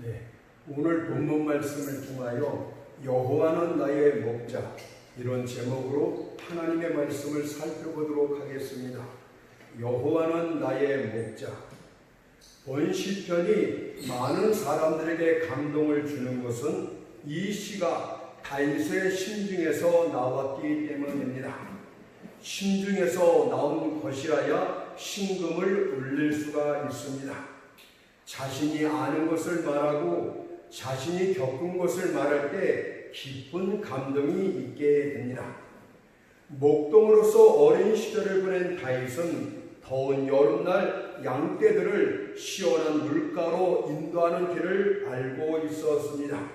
네, 오늘 본문 말씀을 통하여 여호와는 나의 목자, 이런 제목으로 하나님의 말씀을 살펴보도록 하겠습니다. 여호와는 나의 목자. 본 시편이 많은 사람들에게 감동을 주는 것은 이 시가 다윗의 심중에서 나왔기 때문입니다. 심중에서 나온 것이라야 신금을 울릴 수가 있습니다. 자신이 아는 것을 말하고 자신이 겪은 것을 말할 때 기쁜 감동이 있게 됩니다. 목동으로서 어린 시절을 보낸 다윗은 더운 여름날 양떼들을 시원한 물가로 인도하는 길을 알고 있었습니다.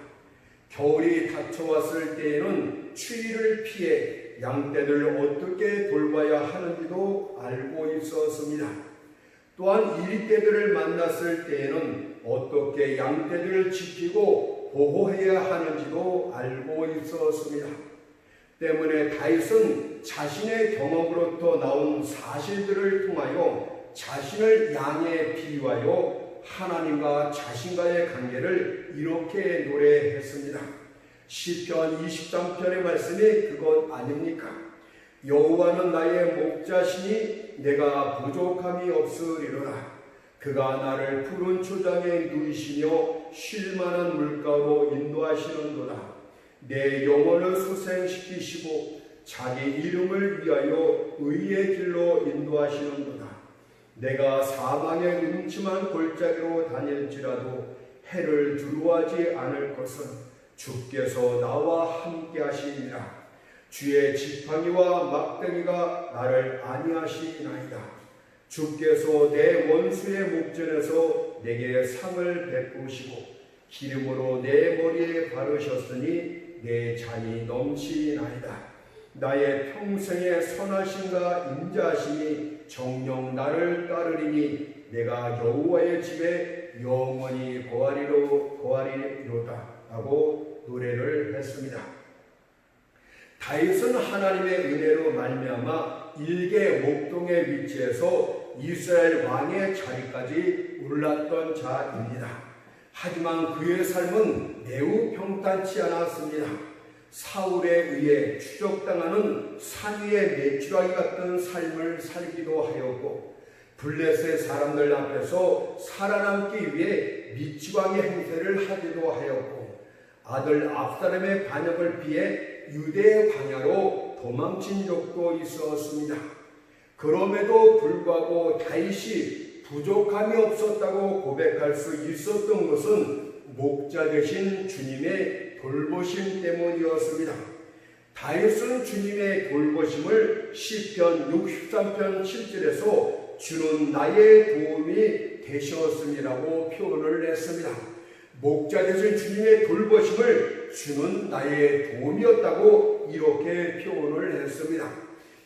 겨울이 닥쳐왔을 때에는 추위를 피해 양떼들을 어떻게 돌봐야 하는지도 알고 있었습니다. 또한 이리떼들을 만났을 때에는 어떻게 양떼들을 지키고 보호해야 하는지도 알고 있었습니다. 때문에 다윗은 자신의 경험으로부터 나온 사실들을 통하여 자신을 양에 비유하여 하나님과 자신과의 관계를 이렇게 노래했습니다. 시편 23편의 말씀이 그것 아닙니까? 여호와는 나의 목자시니 내가 부족함이 없으리로다. 그가 나를 푸른 초장에 누이시며 쉴만한 물가로 인도하시는도다. 내 영혼을 소생시키시고 자기 이름을 위하여 의의 길로 인도하시는도다. 내가 사망의 음침한 골짜기로 다닐지라도 해를 두려워하지 않을 것은 주께서 나와 함께 하시니라. 주의 지팡이와 막대기가 나를 안위하시나이다. 주께서 내 원수의 목전에서 내게 상을 베푸시고 기름으로 내 머리에 바르셨으니 내 잔이 넘치나이다. 나의 평생의 선하심과 인자하심이 정녕 나를 따르리니 내가 여호와의 집에 영원히 거하리로다 하고 노래를 했습니다. 다윗은 하나님의 은혜로 말미암아 일개 목동의 위치에서 이스라엘 왕의 자리까지 올랐던 자입니다. 하지만 그의 삶은 매우 평탄치 않았습니다. 사울에 의해 추적당하는 산 위의 메추라기 같은 삶을 살기도 하였고 블레셋 사람들 앞에서 살아남기 위해 미치광이 행세를 하기도 하였고 아들 압살롬의 반역을 피해 유대의 광야로 도망친 적도 있었습니다. 그럼에도 불구하고 다윗이 부족함이 없었다고 고백할 수 있었던 것은 목자 되신 주님의 돌보심 때문이었습니다. 다윗은 주님의 돌보심을 시편 63편 7절에서 주는 나의 도움이 되셨음이라고 표현을 했습니다. 목자 되신 주님의 돌보심을 주는 나의 도움이었다고 이렇게 표현을 했습니다.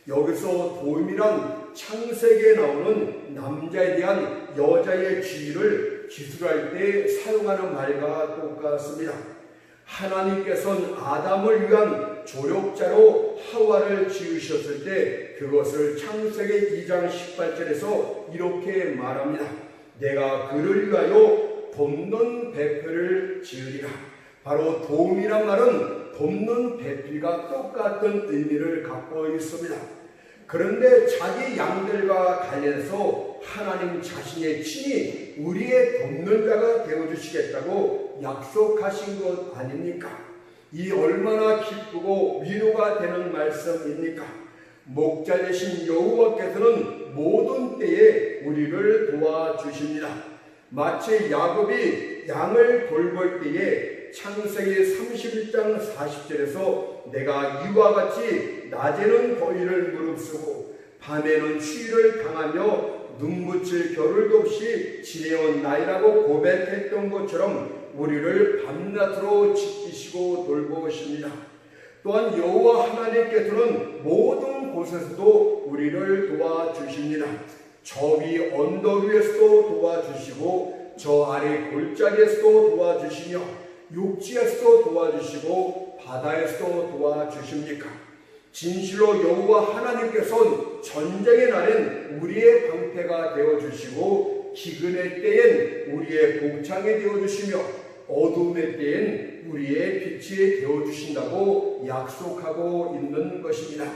여기서 도움이란 창세기에 나오는 남자에 대한 여자의 지위를 기술할 때 사용하는 말과 똑같습니다. 하나님께서는 아담을 위한 조력자로 하와를 지으셨을 때 그것을 창세기 2장 18절에서 이렇게 말합니다. 내가 그를 위하여 돕는 배필을 지으리라. 바로 도움이란 말은 돕는 배필과 똑같은 의미를 갖고 있습니다. 그런데 자기 양들과 관련해서 하나님 자신의 친히 우리의 돕는 자가 되어주시겠다고 약속하신 것 아닙니까? 이 얼마나 기쁘고 위로가 되는 말씀입니까? 목자 되신 여호와께서는 모든 때에 우리를 도와주십니다. 마치 야곱이 양을 돌볼 때에 창세기 31장 40절에서 내가 이와 같이 낮에는 더위를 무릅쓰고 밤에는 추위를 당하며 눈 묻힐 겨를도 없이 지내온 나이라고 고백했던 것처럼 우리를 밤낮으로 지키시고 돌보십니다. 또한 여호와 하나님께서는 모든 곳에서도 우리를 도와주십니다. 저 위 언덕 위에서도 도와주시고 저 아래 골짜기에서도 도와주시며 육지에서도 도와주시고 바다에서도 도와주십니까? 진실로 여호와 하나님께서는 전쟁의 날엔 우리의 방패가 되어주시고 기근의 때엔 우리의 복창이 되어주시며 어둠의 때엔 우리의 빛이 되어주신다고 약속하고 있는 것입니다.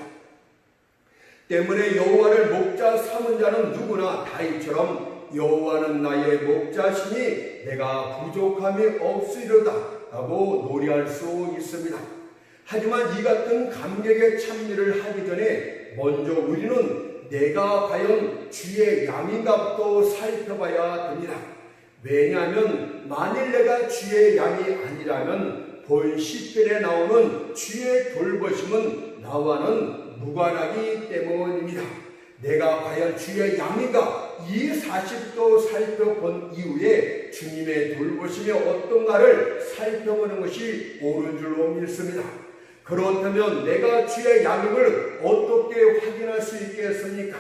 때문에 여호와를 목자 삼은 자는 누구나 다윗처럼 여호와는 나의 목자시니 내가 부족함이 없으리로다 라고 노래할 수 있습니다. 하지만 이 같은 감격의 찬미를 하기 전에 먼저 우리는 내가 과연 주의 양인가부터 살펴봐야 됩니다. 왜냐하면 만일 내가 주의 양이 아니라면 본 시편에 나오는 주의 돌보심은 나와는 무관하기 때문입니다. 내가 과연 주의 양인가 이 사실도 살펴본 이후에 주님의 돌보심이 어떤가를 살펴보는 것이 옳은 줄로 믿습니다. 그렇다면 내가 주의 양임을 어떻게 확인할 수 있겠습니까?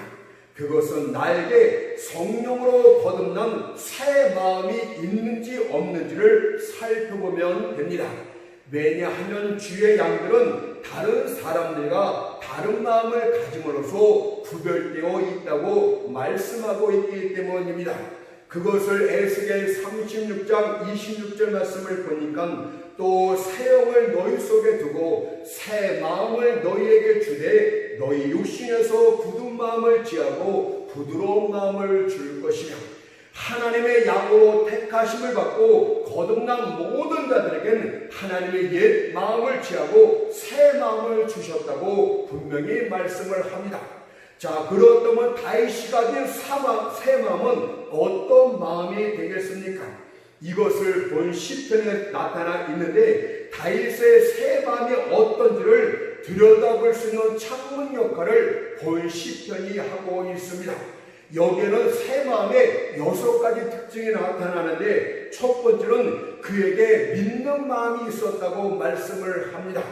그것은 나에게 성령으로 거듭난 새 마음이 있는지 없는지를 살펴보면 됩니다. 왜냐하면 주의 양들은 다른 사람들과 다른 마음을 가짐으로써 구별되어 있다고 말씀하고 있기 때문입니다. 그것을 에스겔 36장 26절 말씀을 보니까 또 새 영을 너희 속에 두고 새 마음을 너희에게 주되 너희 육신에서 굳은 마음을 지하고 부드러운 마음을 줄 것이며 하나님의 양으로 택하심을 받고 거듭난 모든 자들에게는 하나님의 옛 마음을 지하고 새 마음을 주셨다고 분명히 말씀을 합니다. 자, 그렇다면 다윗이 가진 새 마음은 어떤 마음이 되겠습니까? 이것을 본 시편에 나타나 있는데 다윗의 새 마음이 어떤지를 들여다볼 수 있는 창문 역할을 본 시편이 하고 있습니다. 여기에는 새 마음의 6가지 특징이 나타나는데 첫 번째는 그에게 믿는 마음이 있었다고 말씀을 합니다.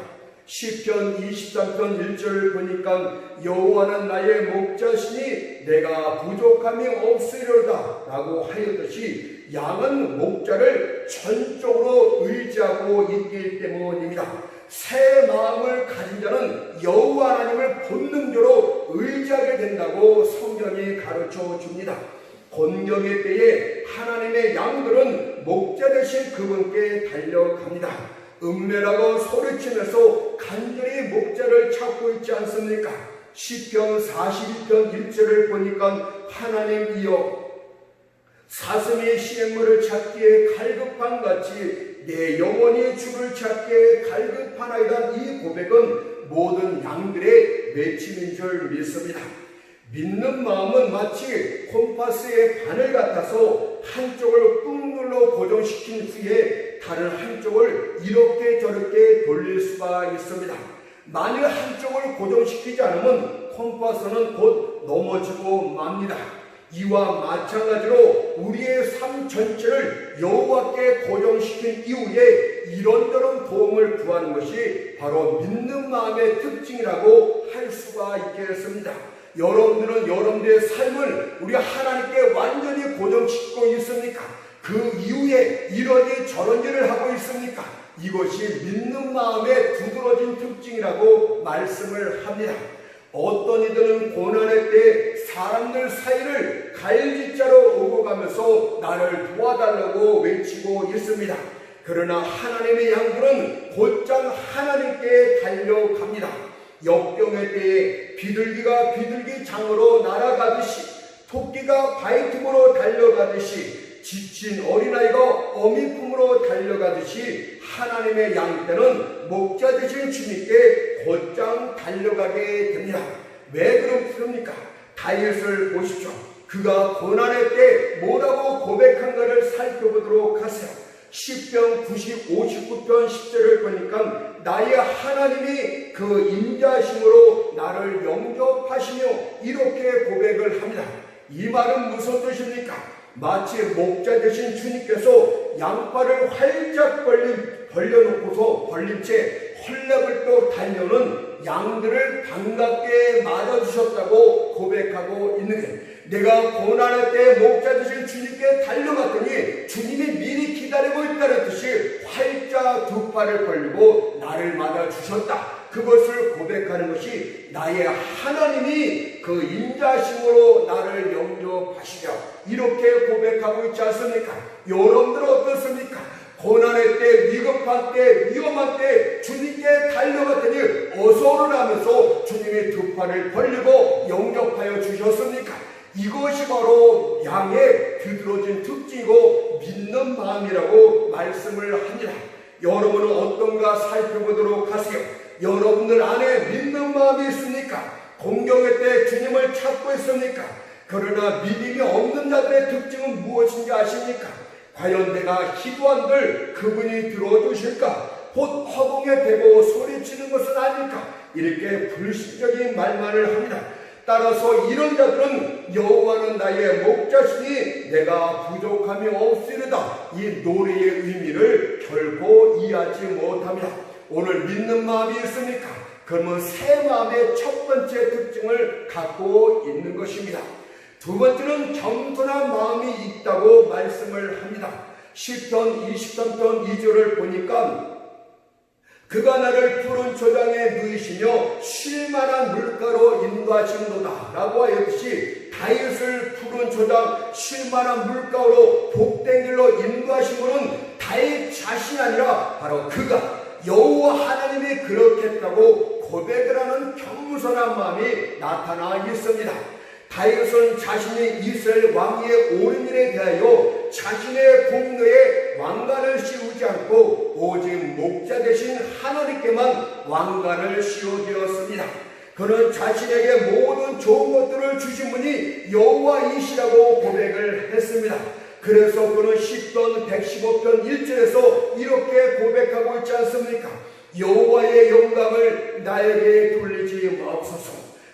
시편 23편 1절을 보니까 여호와는 나의 목자시니 내가 부족함이 없으리로다 라고 하였듯이 양은 목자를 전적으로 의지하고 있기 때문입니다. 새 마음을 가진 자는 여호와 하나님을 본능적으로 의지하게 된다고 성경이 가르쳐 줍니다. 곤경의 때에 하나님의 양들은 목자 되신 그분께 달려갑니다. 음매라고 소리치면서 간절히 목자를 찾고 있지 않습니까? 시편 42편 1절을 보니까 하나님이여 사슴이 시냇물을 찾기에 갈급한 같이 내 영혼이 주를 찾기에 갈급하나이다. 이 고백은 모든 양들의 외침인 줄 믿습니다. 믿는 마음은 마치 콤파스의 바늘 같아서 한쪽을 꾹 눌러 고정시킨 후에 다른 한쪽을 이렇게 저렇게 돌릴 수가 있습니다. 만일 한쪽을 고정시키지 않으면 콤파스는 곧 넘어지고 맙니다. 이와 마찬가지로 우리의 삶 전체를 여호와께 고정시킨 이후에 이런저런 도움을 구하는 것이 바로 믿는 마음의 특징이라고 할 수가 있겠습니다. 여러분들은 여러분들의 삶을 우리 하나님께 완전히 고정시키고 있습니까? 그 이후에 이러니 저러니를 하고 있습니까? 이것이 믿는 마음의 두드러진 특징이라고 말씀을 합니다. 어떤 이들은 고난의 때 사람들 사이를 갈짓자로 오고 가면서 나를 도와달라고 외치고 있습니다. 그러나 하나님의 양들은 곧장 하나님께 달려갑니다. 역경의 때에 비둘기가 비둘기 장으로 날아가듯이 토끼가 바위틈으로 달려가듯이 지친 어린아이가 어미 품으로 달려가듯이 하나님의 양 때는 목자 되신 주님께 곧장 달려가게 됩니다. 왜 그렇습니까? 다윗을 보십시오. 그가 고난의 때 뭐라고 고백한가를 살펴보도록 하세요. 시편 59편 10절을 보니까 나의 하나님이 그 인자심으로 나를 영접하시며 이렇게 고백을 합니다. 이 말은 무슨 뜻입니까? 마치 목자 되신 주님께서 양팔을 활짝 벌려놓고서 벌린 채 헐레벌떡 달려오는 양들을 반갑게 맞아주셨다고 고백하고 있는 거예요. 내가 고난할 때 목자 되신 주님께 달려갔더니 주님이 미리 기다리고 있다는 뜻이 활짝 두 팔을 벌리고 나를 맞아주셨다. 그것을 고백하는 것이 나의 하나님이 그 인자심으로 나를 영접하시려 이렇게 고백하고 있지 않습니까? 여러분들은 어떻습니까? 고난의 때, 위급한 때, 위험한 때 주님께 달려갔더니 어서 오라면서 주님이 두 팔을 벌리고 영접하여 주셨습니까? 이것이 바로 양의 두드러진 특징이고 믿는 마음이라고 말씀을 합니다. 여러분은 어떤가 살펴보도록 하세요. 여러분들 안에 믿는 마음이 있습니까? 공경의 때 주님을 찾고 있습니까? 그러나 믿음이 없는 자들의 특징은 무엇인지 아십니까? 과연 내가 기도한들 그분이 들어주실까? 곧 허공에 대고 소리치는 것은 아닐까? 이렇게 불신적인 말만을 합니다. 따라서 이런 자들은 여호와는 나의 목자시니 내가 부족함이 없으리다. 이 노래의 의미를 결코 이해하지 못합니다. 오늘 믿는 마음이 있습니까? 그러면 새 마음의 첫 번째 특징을 갖고 있는 것입니다. 두 번째는 겸손한 마음이 있다고 말씀을 합니다. 시편 23편 2절을 보니까 그가 나를 푸른 초장에 누이시며 쉴만한 물가로 인도하시는도다 라고 하였듯이 다윗을 푸른 초장 쉴만한 물가로 복된 길로 인도하신 분은 다윗 자신이 아니라 바로 그가 여호와 하나님이 그렇게 했다고 고백을 하는 겸손한 마음이 나타나 있습니다. 다윗은 자신이 이스라엘 왕위의 오른 일에 대하여 자신의 공로에 왕관을 씌우지 않고 오직 목자 되신 하나님께만 왕관을 씌워주었습니다. 그는 자신에게 모든 좋은 것들을 주신 분이 여호와이시라고 고백을 했습니다. 그래서 그는 시편 115편 1절에서 이렇게 고백하고 있지 않습니까? 여호와의 영광을 나에게 돌리지 마옵소서.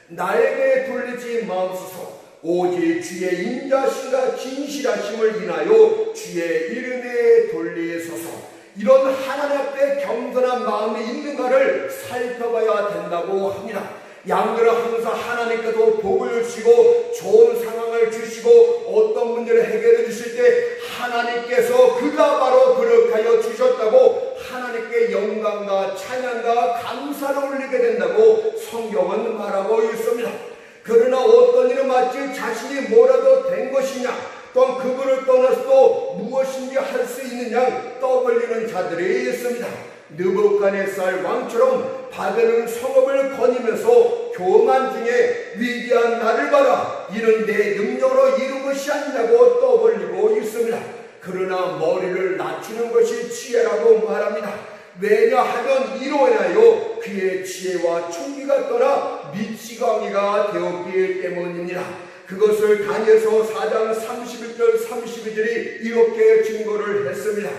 나에게 돌리지 마옵소서. 오직 주의 인자심과 진실하심을 인하여 주의 이름에 돌리소서. 이런 하나님 앞에 겸손한 마음이 있는가를 살펴봐야 된다고 합니다. 양들은 항상 하나님께서 복을 주시고 좋은 상황을 주시고 어떤 문제를 해결해 주실 때 하나님께서 그가 바로 그렇게 주셨다고 하나님께 영광과 찬양과 감사를 올리게 된다고 성경은 말하고 있습니다. 그러나 어떤 일은 마치 자신이 뭐라도 된 것이냐 또한 그분을 떠나서도 무엇인지 할 수 있느냐 떠벌리는 자들이 있습니다. 느부갓네살 왕처럼 바벨론 성읍을 거니면서 교만 중에 위대한 나를 봐라 이는 내 능력으로 이룬 것이 아니냐고 떠벌리고 있습니다. 그러나 머리를 낮추는 것이 지혜라고 말합니다. 왜냐하면 이로 인하여 그의 지혜와 총기가 떠나 미치광이가 되었기 때문입니다. 그것을 다니엘서 4장 31절 32절이 이렇게 증거를 했습니다.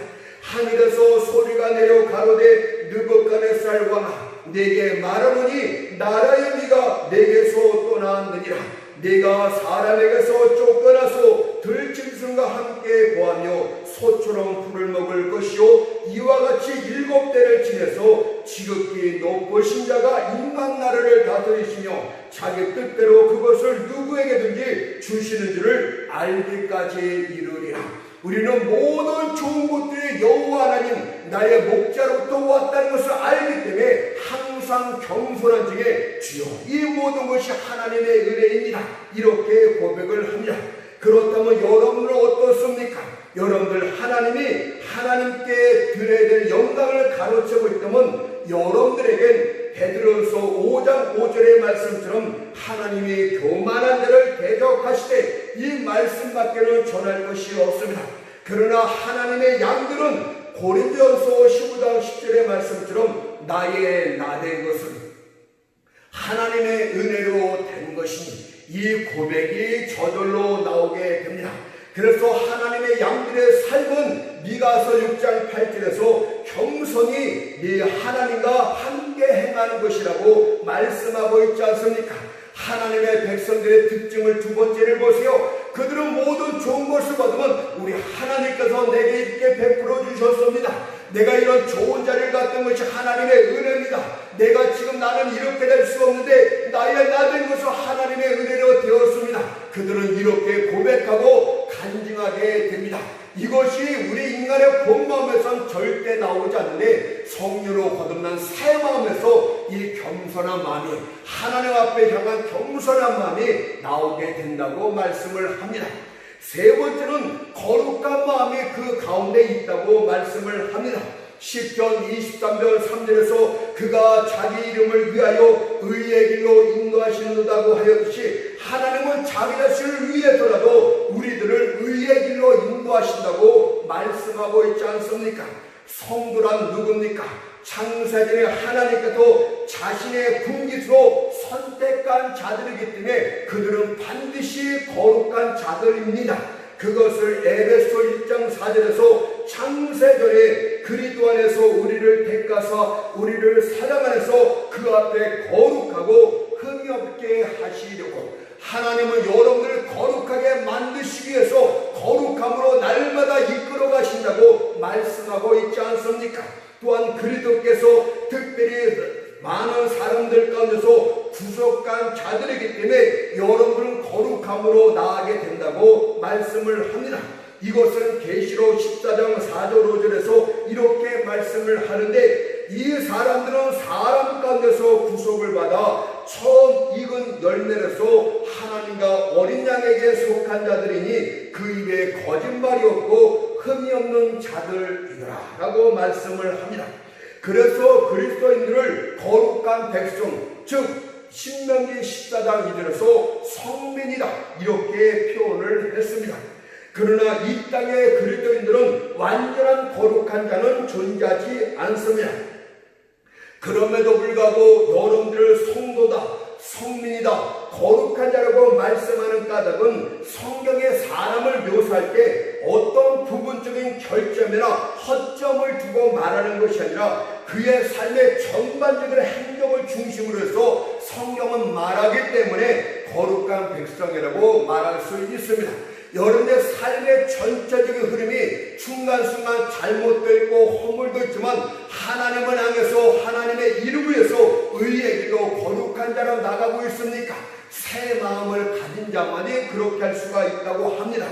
하늘에서 소리가 내려 가로되 느부갓네살 왕아 내게 말하노니 나라의 미가 내게서 떠났느니라. 네가 사람에게서 쫓겨나서 들짐승과 함께 거하며 소처럼 풀을 먹을 것이요 이와 같이 7대를 지내서 지극히 높으신 자가 인간 나라를 다스리시며 자기 뜻대로 그것을 누구에게든지 주시는 줄을 알기까지 이르리라. 우리는 모든 좋은 것들이 여호와 하나님 나의 목자로부터 왔다는 것을 알기 때문에 항상 겸손한 중에 주여 이 모든 것이 하나님의 은혜입니다. 이렇게 고백을 합니다. 그렇다면 여러분은 어떻습니까? 여러분들 하나님이 하나님께 드려야 될 영광을 가르치고 있다면 여러분들에겐 베드로서 5장 5절의 말씀처럼 하나님이 교만한 자를 대적하시되 이 말씀밖에는 전할 것이 없습니다. 그러나 하나님의 양들은 고린도전서 15장 10절의 말씀처럼 나의 나된 것은 하나님의 은혜로 된 것이니 이 고백이 저절로 나오게 됩니다. 그래서 하나님의 양들의 삶은 미가서 6장 8절에서 겸손히 네 하나님과 함께 행하는 것이라고 말씀하고 있지 않습니까? 하나님의 백성들의 특징을 두 번째를 보세요. 그들은 모든 좋은 것을 받으면 우리 하나님께서 내게 이렇게 베풀어 주셨습니다. 내가 이런 좋은 자리를 갖던 것이 하나님의 은혜입니다. 내가 지금 나는 이렇게 될 수 없는데 나의 나된 것은 하나님의 은혜로 되었습니다. 그들은 이렇게 고백하고 간증하게 됩니다. 이것이 우리 인간의 본 마음에선 절대 나오지 않는데 성령으로 거듭난 새 마음에서 이 겸손한 마음이, 하나님 앞에 향한 겸손한 마음이 나오게 된다고 말씀을 합니다. 세 번째는 거룩한 마음이 그 가운데 있다고 말씀을 합니다. 시편 23편 3절에서 그가 자기 이름을 위하여 의의 길로 인도하시는다고 하였듯이 하나님은 자기 자신을 위해서라도 우리들을 의의 길로 인도하신다고 말씀하고 있지 않습니까? 성도란 누굽니까? 창세전에 하나님께서 자신의 분깃으로 선택한 자들이기 때문에 그들은 반드시 거룩한 자들입니다. 그것을 에베소 1장 4절에서 창세전에 그리스도 안에서 우리를 택하사 우리를 사랑 안에서 그 앞에 거룩하고 흠이 없게 하시려고, 하나님은 여러분들을 거룩하게 만드시기 위해서 거룩함으로 날마다 이끌어 가신다고 말씀하고 있지 않습니까? 또한 그리스도께서 특별히 많은 사람들 가운데서 구속한 자들이기 때문에 여러분은 거룩함으로 나아가게 된다고 말씀을 합니다. 이것은 계시록 14장 4절 5절에서 이렇게 말씀을 하는데, 이 사람들은 사람 가운데서 구속을 받아 처음 익은 열매로서 하나님과 어린 양에게 속한 자들이니 그 입에 거짓말이 없고 흠이 없는 자들이더라 라고 말씀을 합니다. 그래서 그리스도인들을 거룩한 백성, 즉 신명기 14장 2절에서 성민이다 이렇게 표현을 했습니다. 그러나 이 땅의 그리스도인들은 완전한 거룩한 자는 존재하지 않습니다. 그럼에도 불구하고 여러분들을 성도다, 성민이다, 거룩한 자라고 말씀하는 까닭은 성경의 사람을 묘사할 때 어떤 부분적인 결점이나 허점을 두고 말하는 것이 아니라 그의 삶의 전반적인 행동을 중심으로 해서 성경은 말하기 때문에 거룩한 백성이라고 말할 수 있습니다. 여러분의 삶의 전체적인 흐름이 순간순간 잘못되어 있고 허물도 있지만 하나님을 향해서 하나님의 이름을 위해서 의의 길로 거룩한 자로 나가고 있습니까? 새 마음을 가진 자만이 그렇게 할 수가 있다고 합니다.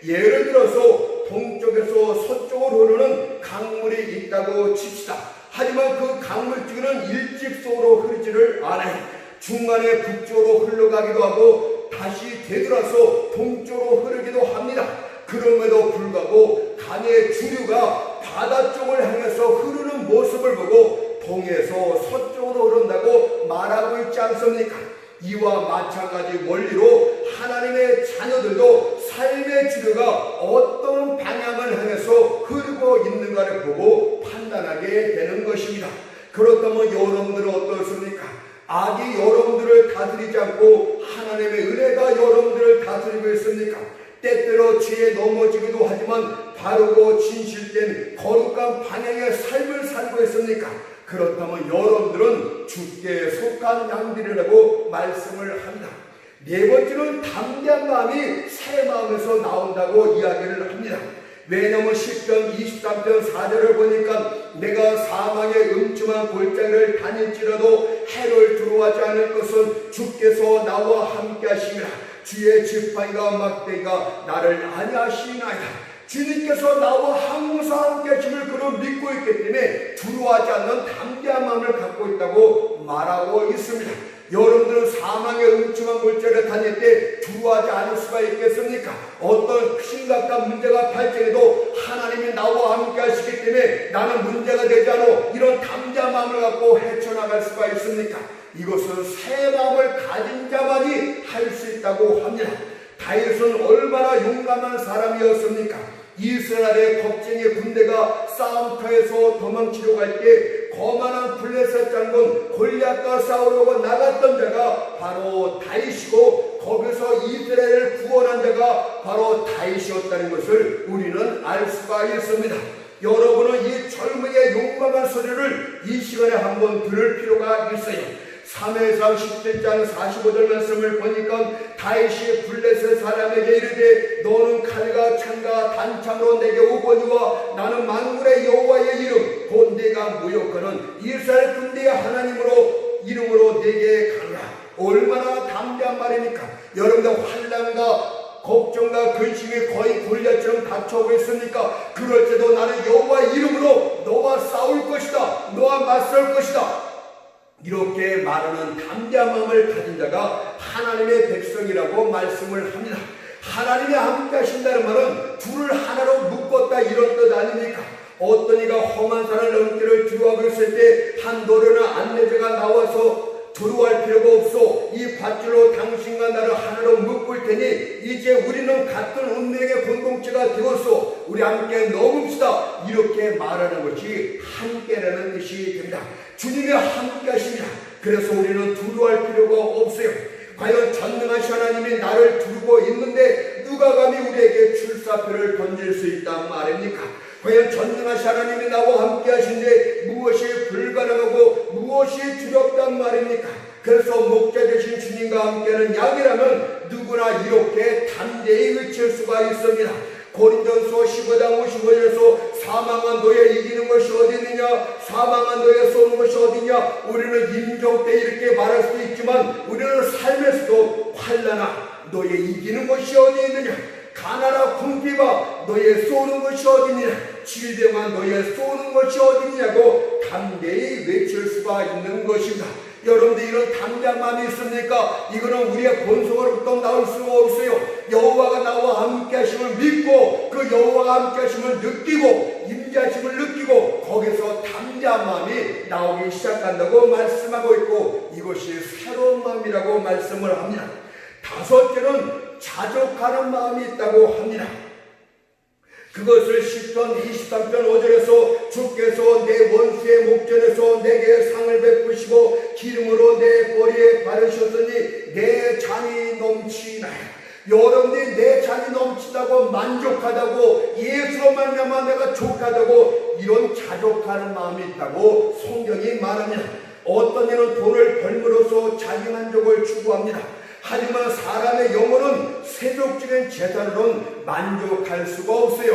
예를 들어서 동쪽에서 서쪽으로 흐르는 강물이 있다고 칩시다. 하지만 그 강물 쪽에는 일직선으로 흐르지를 않아요. 중간에 북쪽으로 흘러가기도 하고 다시 되돌아서 동쪽으로 흐르기도 합니다. 그럼에도 불구하고 강의 주류가 바다 쪽을 향해서 흐르는 모습을 보고 동에서 서쪽으로 흐른다고 말하고 있지 않습니까? 이와 마찬가지 원리로 하나님의 자녀들도 삶의 주류가 어떤 방향을 향해서 흐르고 있는가를 보고 판단하게 되는 것입니다. 그렇다면 여러분들은 어떻습니까? 악이 여러분들을 다스리지 않고 하나님의 은혜가 여러분들을 다스리고 있습니까? 때때로 죄에 넘어지기도 하지만 바르고 진실된 거룩한 방향의 삶을 살고 있습니까? 그렇다면 여러분들은 주께 속한 양들이라고 말씀을 합니다. 네 번째는 담대한 마음이 새 마음에서 나온다고 이야기를 합니다. 왜냐하면 시편 23편 4절을 보니까 내가 사망의 음침한 골짜기를 다닐지라도 해를 두려워하지 않을 것은 주께서 나와 함께 하시니라. 주의 지팡이가 막대기가 나를 안위하시나이다. 주님께서 나와 항상 함께 하심을 그는 믿고 있기 때문에 두려워하지 않는 담대한 마음을 갖고 있다고 말하고 있습니다. 여러분들은 사망의 음침한 골짜기를 다닐 때 두려워하지 않을 수가 있겠습니까? 어떤 심각한 문제가 발생해도 하나님이 나와 함께 하시기 때문에 나는 문제가 되지 않아 이런 담대한 마음을 갖고 헤쳐나갈 수가 있습니까? 이것은 새 마음을 가진 자만이 할 수 있다고 합니다. 다윗은 얼마나 용감한 사람이었습니까? 이스라엘의 겁쟁이 군대가 싸움터에서 도망치려고 할 때 거만한 블레셋 장군 골리앗과 싸우려고 나갔던 자가 바로 다윗이고 거기서 이스라엘을 구원한 자가 바로 다윗이었다는 것을 우리는 알 수가 있습니다. 여러분은 이 젊은이의 용감한 소리를 이 시간에 한번 들을 필요가 있어요. 3회상 17장 45절 말씀을 보니까 다윗이 블레셋 사람에게 이르되 너는 칼과 창과 단창으로 내게 오거니와 나는 만군의 여호와의 이름 곧 네가 모욕하는 이스라엘 군대의 하나님으로 이름으로 내게 가라. 얼마나 담대한 말입니까? 여러분들 환난과 걱정과 근심이 거의 골리앗처럼 닥쳐오고 있습니까? 그럴 때도 나는 여호와의 이름으로 너와 싸울 것이다. 너와 맞설 것이다. 이렇게 말하는 담대한 마음을 가진 자가 하나님의 백성이라고 말씀을 합니다. 하나님이 함께 하신다는 말은 둘을 하나로 묶었다 이런 뜻 아닙니까? 어떤 이가 험한 산을 넘기를 두려워하고 있을 때 한 노래나 안내자가 나와서 두려워할 필요가 없어. 이 밧줄로 당신과 나를 하나로 묶을 테니 이제 우리는 같은 운명의 공동체가 되었소. 우리 함께 넘읍시다. 이렇게 말하는 것이 함께라는 뜻이 됩니다. 주님이 함께 하십니다. 그래서 우리는 두려워할 필요가 없어요. 과연 전능하신 하나님이 나를 두르고 있는데 누가 감히 우리에게 출사표를 던질 수 있단 말입니까? 과연 전능하신 하나님이 나와 함께 하신데 무엇이 불가능하고 무엇이 두렵단 말입니까? 그래서 목자 되신 주님과 함께하는 양이라면 누구나 이렇게 담대히 외칠 수가 있습니다. 고린도전서 15장 55절에서 사망한 너에 이기는 것이 어디 있느냐, 사망한 너에 쏘는 것이 어디냐. 우리는 임종 때 이렇게 말할 수도 있지만 우리는 삶에서도 환난아 너에 이기는 것이 어디 있느냐, 가나라 궁핍아 너의 쏘는 것이 어디냐, 질병아 너의 쏘는 것이 어디냐고 담대히 외칠 수가 있는 것입니다. 여러분들 이런 담대한 마음이 있습니까? 이거는 우리의 본성으로부터 나올 수가 없어요. 여호와가 나와 함께 하심을 믿고 그 여호와가 함께 하심을 느끼고 임재하심을 느끼고 거기서 담대한 마음이 나오기 시작한다고 말씀하고 있고 이것이 새로운 마음이라고 말씀을 합니다. 다섯째는 자족하는 마음이 있다고 합니다. 그것을 시편 23편 5절에서 주께서 내 원수의 목전에서 내게 상을 베푸시고 기름으로 내 머리에 바르셨으니 내 잔이 넘치나요. 여러분들이 내 잔이 넘치다고 만족하다고 예수로 말미암아 내가 족하다고 이런 자족하는 마음이 있다고 성경이 말합니다. 어떤 이는 돈을 벌므로써 자기 만족을 추구합니다. 하지만 사람의 영혼은 세속적인 재산으로는 만족할 수가 없어요.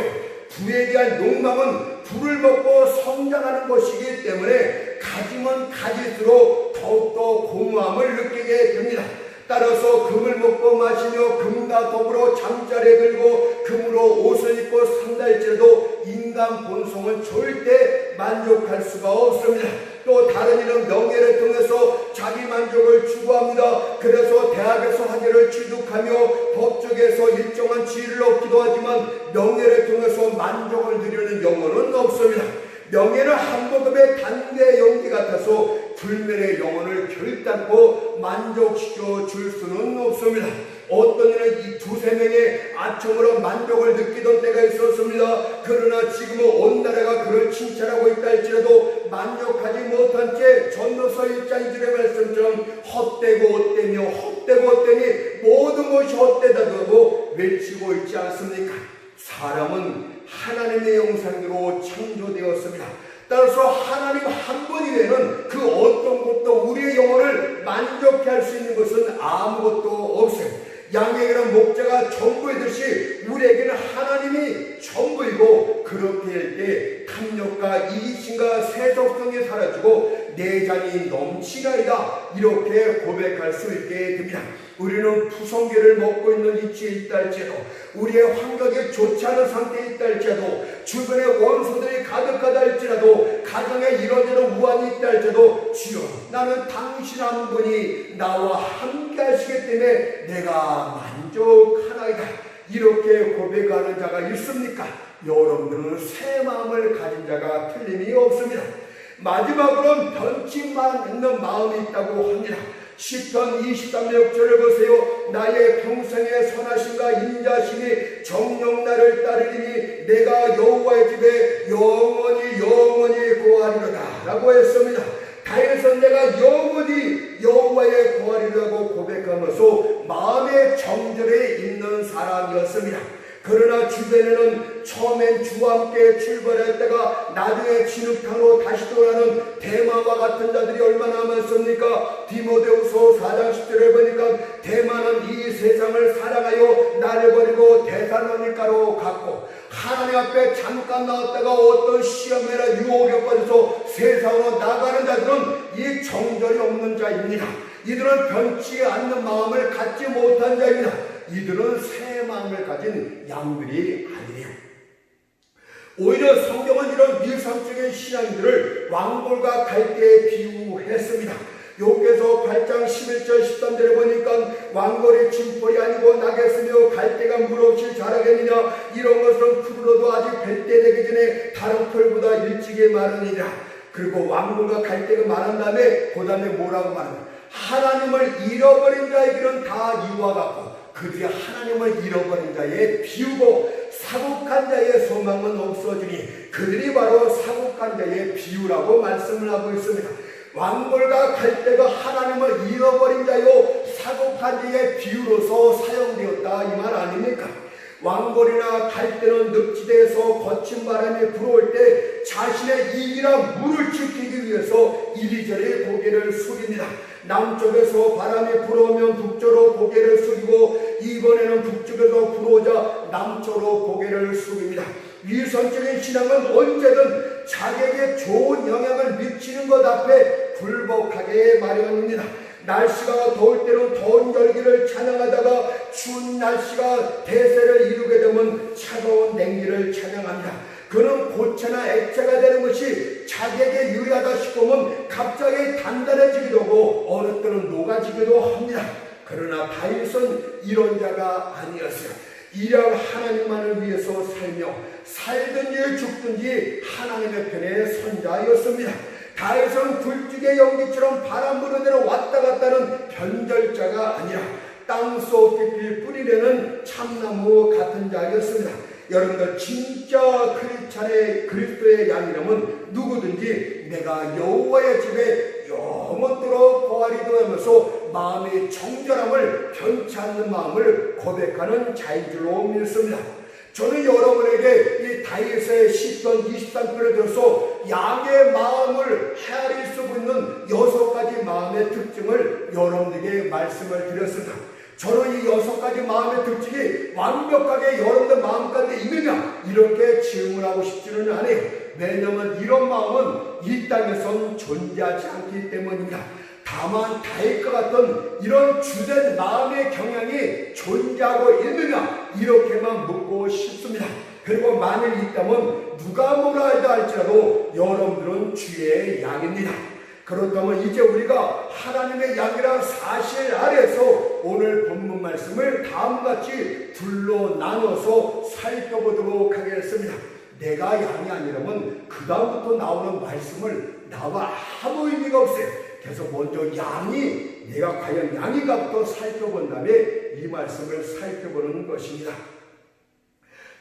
부에 대한 욕망은 부를 먹고 성장하는 것이기 때문에 가지면 가질수록 더욱더 공허함을 느끼게 됩니다. 따라서 금을 먹고 마시며 금과 더불어 잠자리에 들고 금으로 옷을 입고 산다할지라도 인간 본성은 절대 만족할 수가 없습니다. 또 다른 이는 명예를 통해서 자기 만족을 추구합니다. 그래서 대학에서 학위를 취득하며 법조계에서 일정한 지위를 얻기도 하지만 명예를 통해서 만족을 누리는 영혼은 없습니다. 명예는 한 모금의 단대의 연기 같아서 불멸의 영혼을 결단코 만족시켜 줄 수는 없습니다. 어떤 이는 이 두세 명의 아첨으로 만족을 느끼던 때가 있었습니다. 그러나 지금은 온 나라가 그를 칭찬하고 있다 할지라도 만족하지 못한 채 전도서 1장 1절의 말씀처럼 헛되고 헛되며 헛되고 헛되니 모든 것이 헛되다고 외치고 있지 않습니까? 사람은 하나님의 형상으로 창조되었습니다. 따라서 하나님 한 분 이외에는 그 어떤 것도 우리의 영혼을 만족케 할 수 있는 것은 아무것도 없어요. 양에게는 목자가 전부이듯이 우리에게는 하나님이 전부이고 그렇게 할 때 탐욕과 이기심과 세속성이 사라지고 내 잔이 넘치나이다 이렇게 고백할 수 있게 됩니다. 우리는 부성계를 먹고 있는 위치에 있다 할지라도 우리의 환경이 좋지 않은 상태에 있다 할지라도 주변에 원수들이 가득하다 할지라도 가정에 이러저러 우환이 있다 할지라도 주여 나는 당신 한 분이 나와 함께 하시기 때문에 내가 만족하나이다 이렇게 고백하는 자가 있습니까? 여러분들은 새 마음을 가진 자가 틀림이 없습니다. 마지막으로는 변치 않는 마음이 있다고 합니다. 시편 23장 6절을 보세요. 나의 평생의 선하심과 인자심이 정녕 나를 따르리니 내가 여호와의 집에 영원히 거하리로다 라고 했습니다. 다윗은 내가 영원히 여호와의 거하리라고 고백하면서 마음의 정절에 있는 사람이었습니다. 그러나 주변에는 처음엔 주와 함께 출발했다가 나중에 진흙탕으로 다시 돌아가는 대마와 같은 자들이 얼마나 많습니까? 디모데후서 4장 10절을 보니까 대마는 이 세상을 사랑하여 나를 버리고 데살로니가로 갔고 하나님 앞에 잠깐 나왔다가 어떤 시험이나 유혹에 빠져서 세상으로 나가는 자들은 이 정절이 없는 자입니다. 이들은 변치 않는 마음을 갖지 못한 자입니다. 이들은 새 마음을 가진 양들이 아니에요. 오히려 성경은 이런 미상적인 신앙들을 왕골과 갈대에 비유했습니다. 욥기서 8장 11절 13절에 보니까 왕골이 짐벌이 아니고 나겠으며 갈대가 물 없이 자라겠느냐, 이런 것은 푸르러도 아직 뱃대 되기 전에 다른 털보다 일찍이 마르니라. 그리고 왕골과 갈대가 말한 다음에 그 다음에 뭐라고 말하냐, 하나님을 잃어버린 자에게는 다 이와 같고 그들이 하나님을 잃어버린 자에 비우고 사국한 자의 소망은 없어지니 그들이 바로 사국한 자의 비유라고 말씀을 하고 있습니다. 왕골과 갈대가 하나님을 잃어버린 자요 사국한 자의 비유로서 사용되었다 이 말 아닙니까? 왕골이나 갈대는 늪지대에서 거친 바람이 불어올 때 자신의 이익이나 물을 지키기 위해서 이리저리 고개를 숙입니다. 남쪽에서 바람이 불어오면 북쪽으로 고개를 숙이고 이번에는 북쪽에서 불어오자 남쪽으로 고개를 숙입니다. 위선적인 신앙은 언제든 자기에게 좋은 영향을 미치는 것 앞에 굴복하게 마련입니다. 날씨가 더울 때는 더운 열기를 찬양하다가 추운 날씨가 대세를 이루게 되면 차가운 냉기를 찬양합니다. 그는 고체나 액체가 되는 것이 자기에게 유리하다 싶으면 갑자기 단단해지기도 하고 어느 때는 녹아지기도 합니다. 그러나 다윗은 이런 자가 아니었어요. 이랑 하나님만을 위해서 살며 살든지 죽든지 하나님의 편에 선 자였습니다. 다윗은 굴뚝의 연기처럼 바람 부는 대로 왔다 갔다 하는 변절자가 아니라 땅속 깊이 뿌리내는 참나무 같은 자였습니다. 여러분들 진짜 그리스도의 양이라면 누구든지 내가 여호와의 집에 영원토록 거하리도 하면서 마음의 정결함을 변치 않는 마음을 고백하는 자인 줄로 믿습니다. 저는 여러분에게 이 다윗의 시편 23편을 들어서 양의 마음을 헤아릴 수 있는 6가지 마음의 특징을 여러분에게 말씀을 드렸습니다. 저는 이 6가지 마음의 특징이 완벽하게 여러분들 마음 가운데 있느냐 이렇게 질문하고 싶지는 않아요. 왜냐하면 이런 마음은 이 땅에선 존재하지 않기 때문입니다. 다만 다윗과 같은 이런 주된 마음의 경향이 존재하고 있느냐 이렇게만 묻고 싶습니다. 그리고 만일 있다면 누가 뭐라 하다 할지라도 여러분들은 주의 양입니다. 그렇다면 이제 우리가 하나님의 양이란 사실 아래서 오늘 본문 말씀을 다음같이 둘로 나눠서 살펴보도록 하겠습니다. 내가 양이 아니라면 그 다음부터 나오는 말씀을 나와 아무 의미가 없어요. 그래서 먼저 양이 내가 과연 양인가부터 살펴본 다음에 이 말씀을 살펴보는 것입니다.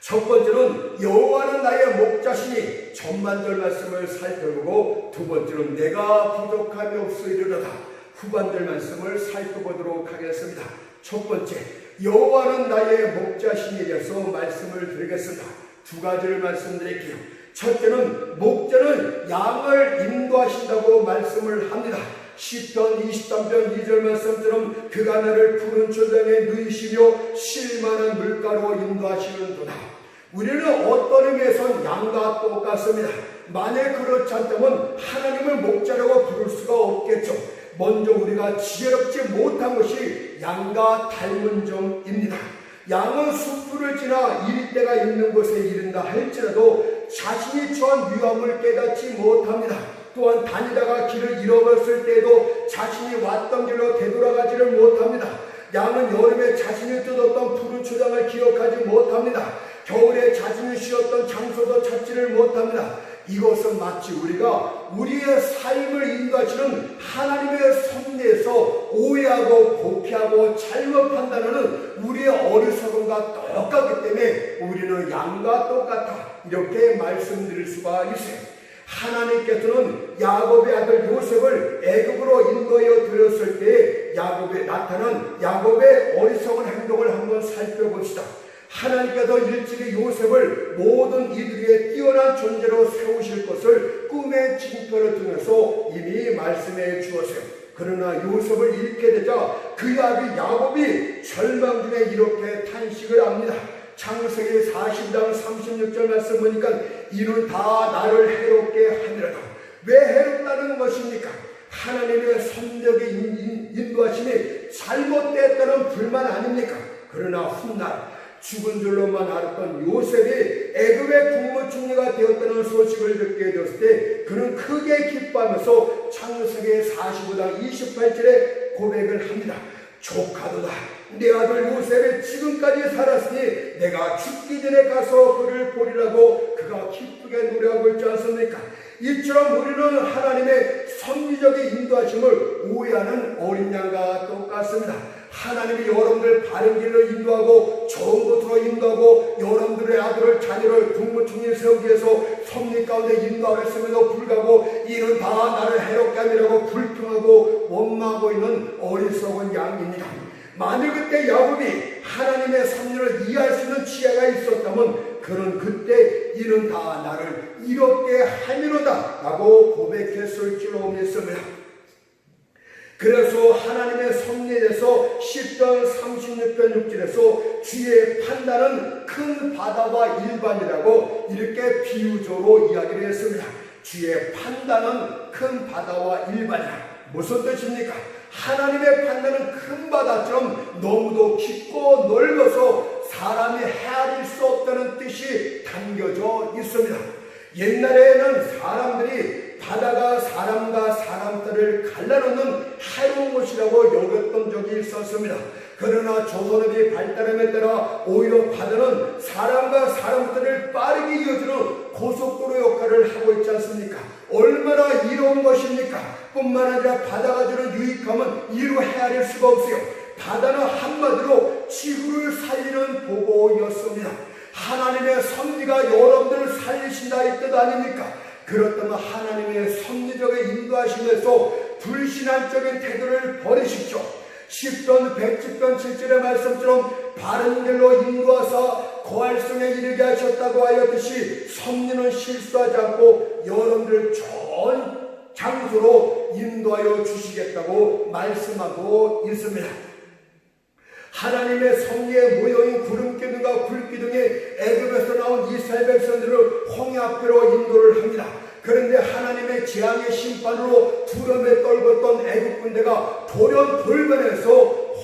첫 번째는 여호와는 나의 목자시니 전반절 말씀을 살펴보고 두 번째는 내가 부족함이 없으리로다 후반절 말씀을 살펴보도록 하겠습니다. 첫 번째 여호와는 나의 목자시니에 대해서 말씀을 드리겠습니다. 두 가지를 말씀드릴게요. 첫째는 목자는 양을 인도하신다고 말씀을 합니다. 시편 23편 2절 말씀처럼 그가 나를 푸른 초장에 누이시며 쉴만한 물가로 인도하시는도다. 우리는 어떤 의미에선 양과 똑같습니다. 만약 그렇지 않다면 하나님을 목자라고 부를 수가 없겠죠. 먼저 우리가 지혜롭지 못한 것이 양과 닮은 점입니다. 양은 숲풀을 지나 이릴 때가 있는 곳에 이른다 할지라도 자신이 처한 위험을 깨닫지 못합니다. 또한 다니다가 길을 잃어버렸을 때에도 자신이 왔던 길로 되돌아가지를 못합니다. 양은 여름에 자신이 뜯었던 푸른 초장을 기억하지 못합니다. 겨울에 자신이 쉬었던 장소도 찾지를 못합니다. 이것은 마치 우리가 우리의 삶을 인도하시는 하나님의 섭리에서 오해하고 고피하고 잘못 판단하는 우리의 어리석음과 똑같기 때문에 우리는 양과 똑같아 이렇게 말씀드릴 수가 있어요. 하나님께서는 야곱의 아들 요셉을 애굽으로 인도하여 들였을 때 야곱에 나타난 야곱의 어리석은 행동을 한번 살펴봅시다. 하나님께서 일찍이 요셉을 모든 이들의 뛰어난 존재로 세우실 것을 꿈의 징표를 통해서 이미 말씀해 주었어요. 그러나 요셉을 잃게 되자 그의 아비 야곱이 절망 중에 이렇게 탄식을 합니다. 창세기 40장 36절 말씀 보니까 이는 다 나를 해롭게 하니라다. 왜 해롭다는 것입니까? 하나님의 선택의 인도하심이 잘못됐다는 불만 아닙니까? 그러나 훗날 죽은 줄로만 알았던 요셉이 애굽의 국무총리가 되었다는 소식을 듣게 되었을 때 그는 크게 기뻐하면서 창세기 45장 28절에 고백을 합니다. 조카도다. 내 아들 요셉이 지금까지 살았으니 내가 죽기 전에 가서 그를 보리라고 그가 기쁘게 노래하고 있지 않습니까? 이처럼 우리는 하나님의 섭리적인 인도하심을 오해하는 어린 양과 똑같습니다. 하나님이 여러분들 바른 길로 인도하고 좋은 곳으로 인도하고 여러분들의 아들을 자녀를 국무총리를 세우기 위해서 섭리 가운데 인도하겠음에도 불구하고 이는 다 나를 해롭게 함이라고 불평하고 원망하고 있는 어리석은 양입니다. 만일 그때 야곱이 하나님의 섭리를 이해할 수 있는 지혜가 있었다면 그는 그때 이는 다 나를 이롭게 함이로다 라고 고백했을 줄로 믿습니다. 그래서 하나님의 섭리에 대해서 10편 36편 6절에서 주의 판단은 큰 바다와 일반이라고 이렇게 비유적으로 이야기를 했습니다. 주의 판단은 큰 바다와 일반이라. 무슨 뜻입니까? 하나님의 판단은 큰 바다처럼 너무도 깊고 넓어서 사람이 헤아릴 수 없다는 뜻이 담겨져 있습니다. 옛날에는 사람들이 바다가 사람과 사람들을 갈라놓는 해로운 곳이라고 여겼던 적이 있었습니다. 그러나 조선업이 발달함에 따라 오히려 바다는 사람과 사람들을 빠르게 이어주는 고속도로 역할을 하고 있지 않습니까? 얼마나 이로운 것입니까? 뿐만 아니라 바다가 주는 유익함은 이루 헤아릴 수가 없어요. 바다는 한마디로 지구를 살리는 보고였습니다. 하나님의 섭리가 여러분들을 살리신다 이 뜻 아닙니까? 그렇다면 하나님의 섭리적인 인도하심에서 불신앙적인 태도를 버리십시오. 10편 110편 7절의 말씀처럼 바른 길로 인도하사 거할성에 이르게 하셨다고 하였듯이 섭리는 실수하지 않고 여러분들을 좋은 장소로 인도하여 주시겠다고 말씀하고 있습니다. 하나님의 섭리의 모형인 구름기둥과 불기둥이 애굽에서 나온 이스라엘 백성들을 홍해 앞으로 인도를 합니다. 그런데 하나님의 재앙의 심판으로 두려움에 떨궜던 애굽 군대가 돌연 돌변해서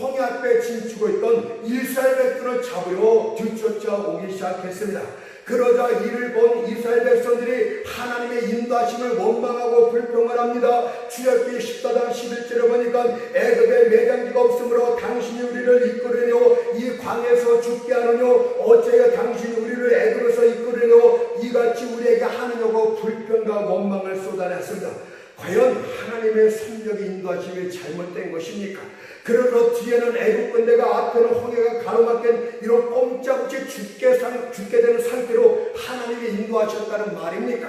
홍해 앞에 진치고 있던 이스라엘 백성을 잡으려 뒤쫓아오기 시작했습니다. 그러자 이를 본 이스라엘 백성들이 하나님의 인도하심을 원망하고 불평을 합니다. 출애굽기 14장 11절에 보니까 애굽에 매장지가 없으므로 당신이 우리를 이끌으려 이 광에서 죽게 하느뇨 어째여 당신이 우리를 애굽에서 이끌으려 이같이 우리에게 하느냐고 불평과 원망을 쏟아냈습니다. 과연 하나님의 섭리적인 인도하심이 잘못된 것입니까? 그러나 뒤에는 애굽 군대가 앞에는 홍해가 가로막힌 이런 꼼짝없이 죽게 되는 상태로 하나님이 인도하셨다는 말입니까?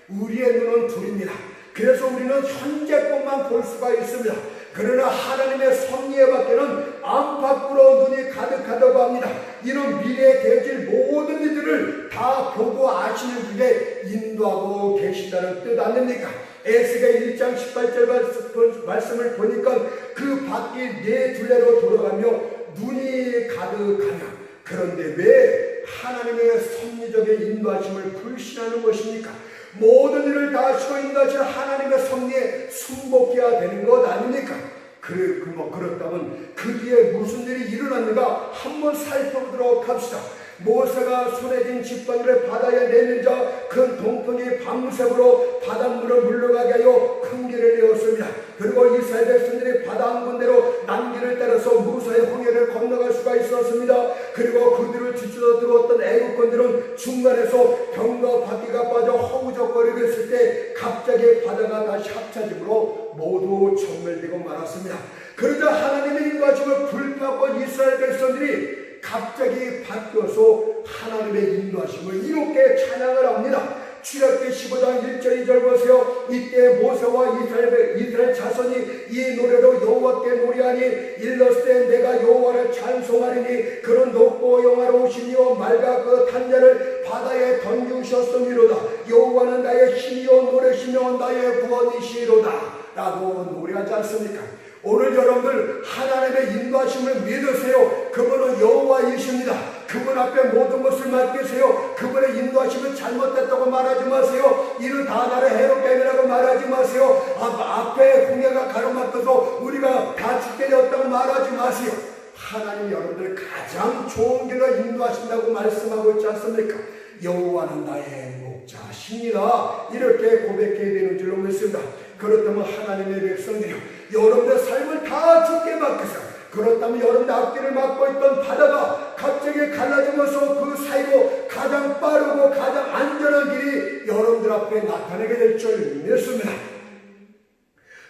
우리의 눈은 둘입니다. 그래서 우리는 현재 것만 볼 수가 있습니다. 그러나 하나님의 섭리에 밖에는 안팎으로 눈이 가득하다고 합니다. 이런 미래에 되어질 모든 일들을 다 보고 아시는 분에 인도하고 계신다는 뜻 아닙니까? 에스겔 1장 18절 말씀을 보니까 그 밖이 네 둘레로 돌아가며 눈이 가득하며 그런데 왜 하나님의 섭리적인 인도하심을 불신하는 것입니까? 모든 일을 다 하시고 인도하시는 하나님의 섭리에 순복해야 되는 것 아닙니까? 그렇다면 그 뒤에 무슨 일이 일어났는가 한번 살펴보도록 합시다. 모세가 손에 쥔 지팡이를 바다에 내밀자 큰 동풍이 밤새도록 바닷물을 물러가게 하여 큰 길을 내었습니다. 그리고 이스라엘 백성들이 바다 한 군데로 남길을 따라서 무사히 홍해를 건너갈 수가 있었습니다. 그리고 그들을 뒤쫓아 들어왔던 애국군들은 중간에서 병과 바퀴가 빠져 허우적거리고 있을 때 갑자기 바다가 다시 합쳐짐으로 모두 전멸되고 말았습니다. 그러자 하나님의 인도하심을 불평하고 이스라엘 백성들이 갑자기 바뀌어서 하나님의 인도하심을 이렇게 찬양을 합니다. 출애굽기 15장 1절 2절 보세요. 이때 모세와 이스라엘 자손이 이 노래로 여호와께 노래하니 일렀을 때 내가 여호와를 찬송하리니 그런 높고 영화로우시니요 맑아 그 탄자를 바다에 던지셨음이로다. 여호와는 나의 힘이요 노래시며 나의 구원이시로다 라고 노래하지 않습니까? 오늘 여러분들 하나님의 인도하심을 믿으세요. 그분은 여호와이십니다. 그분 앞에 모든 것을 맡기세요. 그분의 인도하심은 잘못됐다고 말하지 마세요. 이는 다 나를 해롭게 함이라고 말하지 마세요. 앞에 홍해가 가로막혀서 우리가 다 죽게 되었다고 말하지 마세요. 하나님 여러분들 가장 좋은 길로 인도하신다고 말씀하고 있지 않습니까? 여호와는 나의 목자십니다. 이렇게 고백해야 되는 줄로 믿습니다. 그렇다면 하나님의 백성들이요, 여러분의 삶을 다 주께 맡겨서, 그렇다면 여러분의 앞길을 막고 있던 바다가 갑자기 갈라지면서 그 사이로 가장 빠르고 가장 안전한 길이 여러분들 앞에 나타나게 될 줄 믿습니다.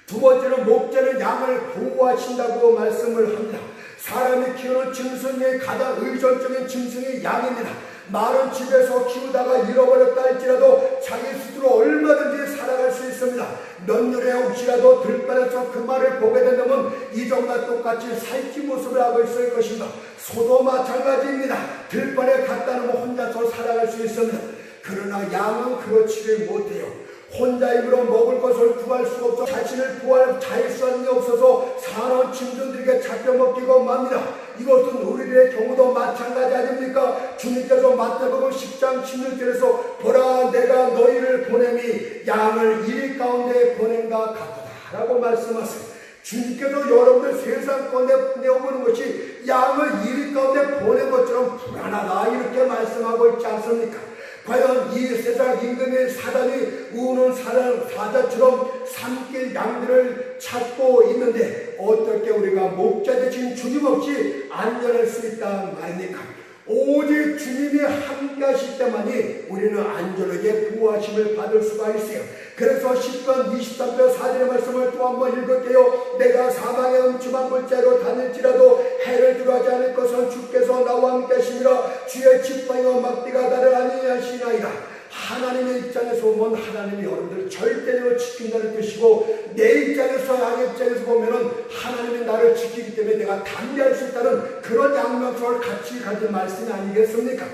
두 번째는 목자는 양을 보호하신다고 말씀을 합니다. 사람이 키우는 짐승 중에 가장 의존적인 짐승이 양입니다. 말은 집에서 키우다가 잃어버렸다 할지라도 자기 스스로 얼마든지 살아갈 수 있습니다. 몇 년에 혹시라도 들판에서 그 말을 보게 된다면 이전과 똑같이 살찌 모습을 하고 있을 것입니다. 소도 마찬가지입니다. 들판에 갔다 놓으면 혼자서 살아갈 수 있습니다. 그러나 양은 그렇지를 못해요. 혼자 입으로 먹을 것을 구할 수가 없어 자신을 구할 자유수단이 없어서 사나운 짐승들에게 잡혀먹히고 맙니다. 이것은 우리들의 경우도 마찬가지 아닙니까? 주님께서 마태복음 10장 16절에서 보라 내가 너희를 보냄이 양을 이리 가운데 보낸가 같다 라고 말씀하세요. 주님께서 여러분들 세상 가운데 내어보는 것이 양을 이리 가운데 보낸 것처럼 불안하다 이렇게 말씀하고 있지 않습니까? 과연 이 세상 임금의 사단이 우는 사자처럼 삼킬 양들을 찾고 있는데 어떻게 우리가 목자 되신 주님 없이 안전할 수 있다 말입니까? 오직 주님이 함께 하실 때만이 우리는 안전하게 보호하심을 받을 수가 있어요. 그래서 10편 23편 4절의 말씀을 또 한번 읽을게요. 내가 사망의 음침한 골짜기로 다닐지라도 해를 두려워하지 않을 것은 주께서 나와 함께 하시니라. 주의 지팡이와 막대가 나를 안위하시나이다. 하나님의 입장에서 보면 하나님이 여러분들을 절대로 지킨다는 뜻이고, 내 입장에서 양의 입장에서 보면은 하나님이 나를 지키기 때문에 내가 담대할 수 있다는 그런 양면성을 같이 가진 말씀이 아니겠습니까?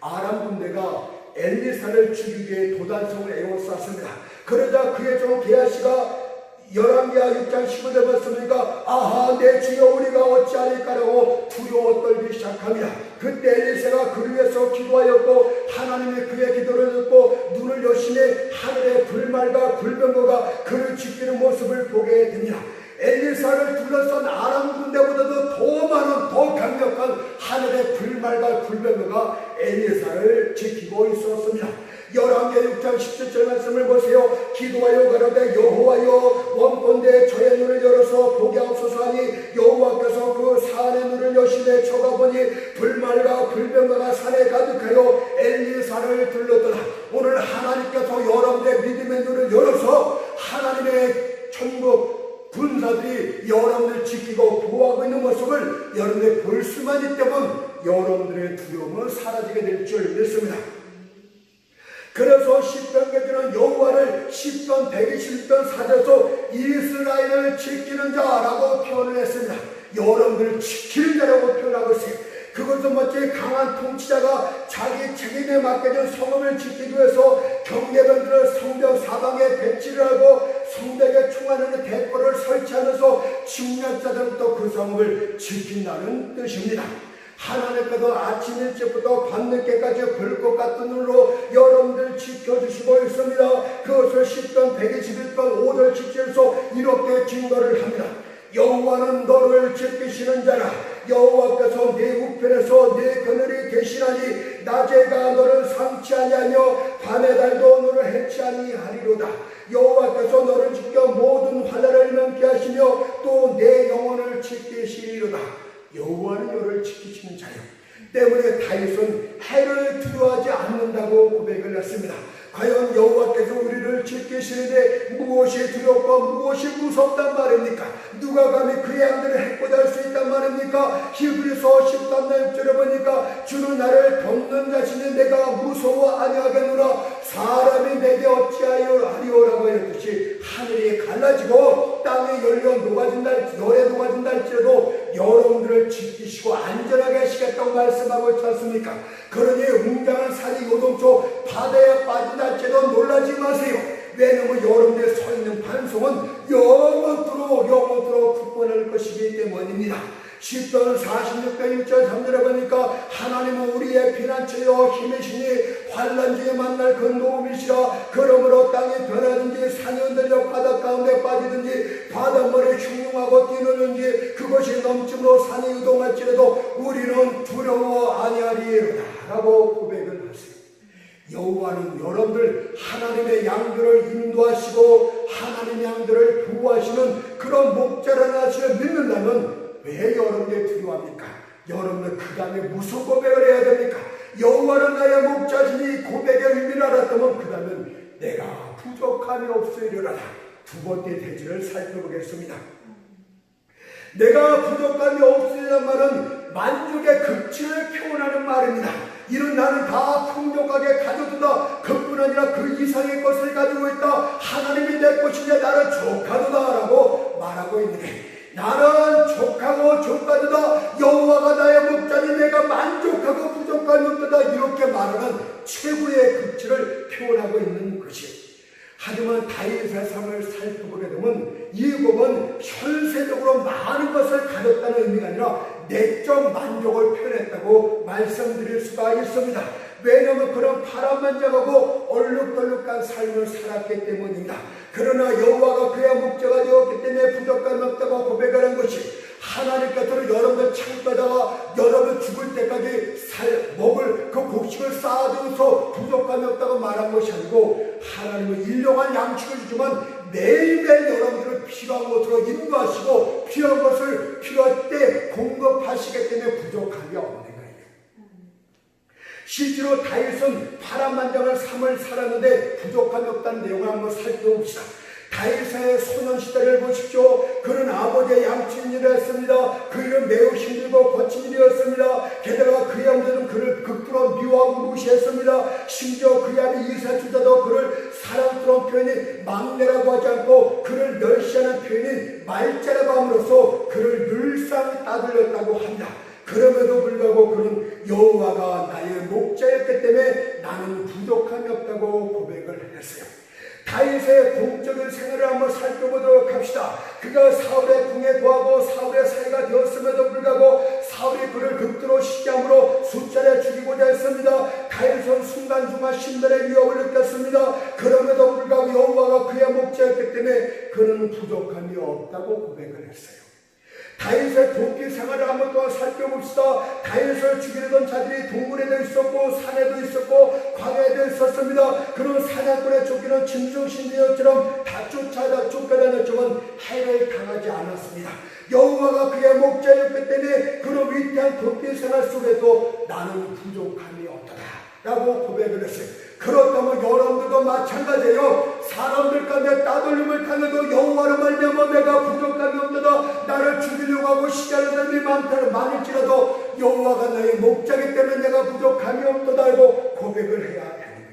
아람 군대가 엘리사를 죽이기 위해 도단성을 에워쌌습니다. 그러자 그의 종 게하시가 열왕기하 6장 15절 말씀이니까 아하 내 주여 우리가 어찌하리까라고 두려워 떨기 시작합니다. 그때 엘리사가 그를 위해서 기도하였고 하나님이 그의 기도를 듣고 눈을 여시매 하늘의 불말과 불병거가 그를 지키는 모습을 보게 됩니다. 엘리사를 둘러싼 아람 군대보다도 더 많은 더 강력한 하늘의 불말과 불병거가 엘리사를 지키고 있었습니다. 열왕기 6장 17절 말씀을 보세요. 기도하여 가로되 여호와여 원컨대 저의 눈을 열어서 보게 하옵소서 하니 여호와께서 그 산의 눈을 여시되 저가 보니 불말과 불병거가 산에 가득하여 엘리사를 둘렀더라. 오늘 하나님께서 여러분의 믿음의 눈을 열어서 하나님의 천국 군사들이 여러분을 지키고 보호하고 있는 모습을 여러분이 볼 수만 있다면 여러분들의 두려움은 사라지게 될 줄 믿습니다. 그래서 시편기에는 여호와를 시편 121편 4절에서 이스라엘을 지키는 자라고 표현을 했습니다. 여러분들을 지키는 자라고 표현하고 있어요. 그것은 마치 강한 통치자가 자기 책임에 맡겨진 성읍을 지키기 위해서 경계병들을 성벽 사방에 배치를 하고 성벽에 총알하는 대포를 설치하면서 침략자들부터 그 성읍을 지킨다는 뜻입니다. 하나님께서 아침 일찍부터 밤늦게까지 불꽃 같은 눈으로 여러분들 지켜주시고 있습니다. 그것을 시편 121편 5절 17절에서 이렇게 증거를 합니다. 여호와는 너를 지키시는 자라. 여호와께서 내 우편에서 내 그늘이 되시나니 낮에가 너를 상치 아니하며 밤의 달도 너를 해치 아니하리로다. 여호와께서 너를 지켜 모든 환난을 면케 하시며 또 내 영혼을 지키시리로다. 여호와는 너를 지키시는 자요. 때문에 다윗은 해를 두려워하지 않는다고 고백을 했습니다. 과연 여호와께서 우리를 지키시는데 무엇이 두렵고 무엇이 무섭단 말입니까? 누가 감히 그의 양들을 해코지 할 수 있단 말입니까? 히브리서 13장 6절에 보니까 주는 나를 돕는 자신이 내가 무서워 아니하겠노라. 사람이 내게 어찌하여 하리오라고 했듯이 하늘이 갈라지고 땅이 열려 녹아진다 할지라도 여러분들을 지키시고 안전하게 하시겠다고 말씀하고 있지 않습니까? 그러니 웅장한 산이 요동쳐 바다에 빠진다 할지라도 놀라지 마세요. 왜냐하면 여러분들의 서 있는 반송은 영원토록 굳건할 것이기 때문입니다. 시편 46편 1절 3절에 보니까 하나님은 우리의 피난처여 힘이시니 환난 중에 만날 그 도움이시라. 그러므로 땅이 변하든지 산이 흔들려 바닷 가운데 빠지든지 바닷물이 흉흉하고 뛰노는지 그 그것이 넘침으로 산에 이동할지라도 우리는 두려워 아니하리로다 라고 고백을 하세요. 여호와는 여러분들 하나님의 양들을 인도하시고 하나님의 양들을 보호하시는 그런 목자라는 사실을 믿는다면 왜 여러분들이 두려워합니까? 여러분은 그 다음에 무슨 고백을 해야 됩니까? 여호와는 나의 목자시니 고백의 의미를 알았다면 그 다음은 내가 부족함이 없으리라. 두 번째 대지를 살펴보겠습니다. 내가 부족함이 없으리란 말은 만족의 극치를 표현하는 말입니다. 이는 나는 다 풍족하게 가져두다. 그뿐 아니라 그 이상의 것을 가지고 있다. 하나님이 내 것이냐 나는 족하도다 라고 말하고 있는 게, 나는 족하고 족하도다. 여호와가 나의 목자니 내가 만족하고 부족함이 없다. 이렇게 말하는 최고의 극치를 표현하고 있는 것이. 하지만 다윗의 삶을 살펴보게 되면 이 욥은 현세적으로 많은 것을 가졌다는 의미가 아니라 내적 만족을 표현했다고 말씀드릴 수가 있습니다. 왜냐하면 그런 파란만장하고 얼룩덜룩한 삶을 살았기 때문입니다. 그러나 여호와가 그의 목자가 되었기 때문에 부족함이 없다고 고백을 한 것이, 하나님께서는 여러분들 창고에다가 여러분 죽을 때까지 먹을 그 곡식을 쌓아두면서 부족함이 없다고 말한 것이 아니고, 하나님은 일용할 양식을 주지만 매일매일 여러분들을 필요한 것으로 인도하시고 필요한 것을 필요할 때 공급하시기 때문에 부족함이 없는 거예요. 실제로 다윗은 파란만장한 삶을 살았는데 부족함이 없다는 내용을 한번 살펴봅시다. 다윗의 소년시대를 보십시오. 그는 아버지의 양치는 일을 했습니다. 그 일은 매우 힘들고 거친 일이었습니다. 게다가 그의 형제는 그를 극도로 미워하고 무시했습니다. 심지어 그의 아들 이새주자도 그를 사랑스러운 표현인 막내라고 하지 않고 그를 멸시하는 표현인 말자라고 함으로써 그를 늘상 따돌렸다고 합니다. 그럼에도 불구하고 그는 여호와가 나의 목자였기 때문에 나는 부족함이 없다고 고백을 했어요. 다윗의 공적인 생활을 한번 살펴보도록 합시다. 그가 사울의 궁에 거하고 사울의 사이가 되었음에도 불구하고 사울이 그를 극도로 시기함으로 수차례 죽이고자 했습니다. 다윗은 순간순간 신들의 위협을 느꼈습니다. 그럼에도 불구하고 여호와가 그의 목자였기 때문에 그는 부족함이 없다고 고백을 했어요. 다윗의 도피 생활을 한번 더 살펴봅시다. 다윗을 죽이려던 자들이 동굴에도 있었고 산에도 있었고 광야에도 있었습니다. 그런 사냥꾼의 쫓기는 짐승신들처럼 다 쫓아다녔지만 해를 당하지 않았습니다. 여호와가 그의 목자였기 때문에 그런 위대한 도피 생활 속에도 나는 부족함이 없다 라고 고백을 했어요. 그렇다면 여러분들도 마찬가지예요. 사람들 가운데 따돌림을 당해도 여호와로 말미암아 내가 부족함이 없다. 나를 죽이려고 하고 시기하는 사람이 많을지라도 여호와가 나의 목자이기 때문에 내가 부족함이 없다 하고 고백을 해야 하는 거예요.